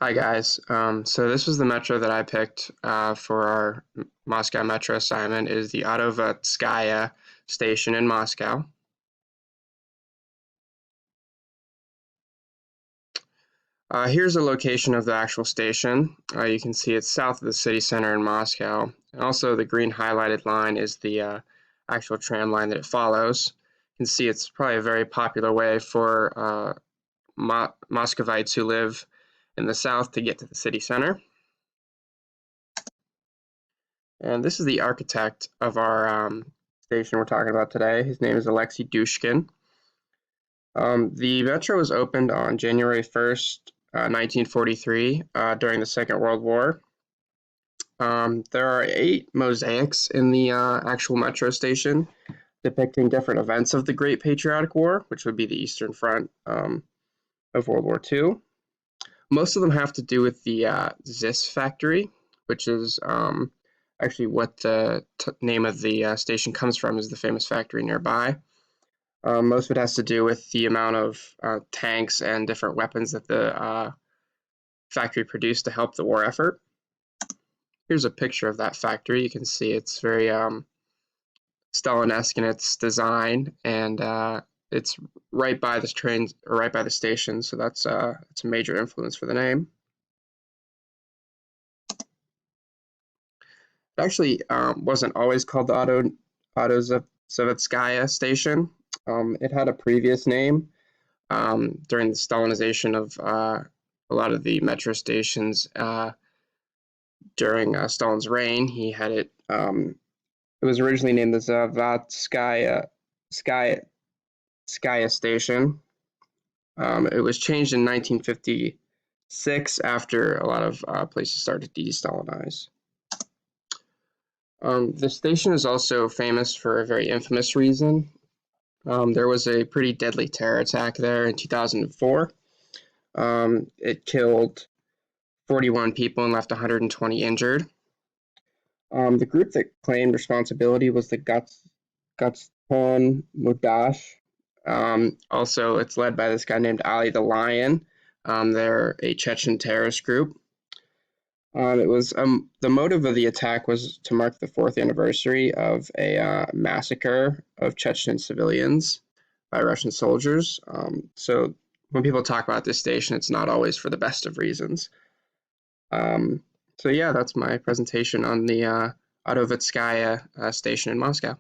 Hi guys. So this was the metro that I picked for our Moscow metro assignment is the Autovetskaya station in Moscow. Here's a location of the actual station. You can see it's south of the city center in Moscow. And also the green highlighted line is the actual tram line that it follows. You can see it's probably a very popular way for Muscovites who live in the south to get to the city center. And this is the architect of our station we're talking about today. His name is Alexei Dushkin. The metro was opened on January 1st, 1943, during the Second World War. There are 8 mosaics in the actual metro station depicting different events of the Great Patriotic War, which would be the Eastern Front of World War II. Most of them have to do with the ZIS factory, which is actually what the name of the station comes from, is the famous factory nearby. Most of it has to do with the amount of tanks and different weapons that the factory produced to help the war effort. Here's a picture of that factory. You can see it's very Stalinesque in its design, and it's right by this train, or right by the station, so that's it's a major influence for the name. It actually wasn't always called the Autozavetskaya station. It had a previous name during the Stalinization of a lot of the metro stations during Stalin's reign. He had it. It was originally named the Zavatskaya station. It was changed in 1956 after a lot of places started to de-Stalinize. The station is also famous for a very infamous reason. There was a pretty deadly terror attack there in 2004. It killed 41 people and left 120 injured. The group that claimed responsibility was the Gotspon Mudash. Also, it's led by this guy named Ali the Lion. They're a Chechen terrorist group. It was the motive of the attack was to mark the 4th anniversary of a massacre of Chechen civilians by Russian soldiers. So when people talk about this station, it's not always for the best of reasons. So yeah, that's my presentation on the Autovetskaya station in Moscow.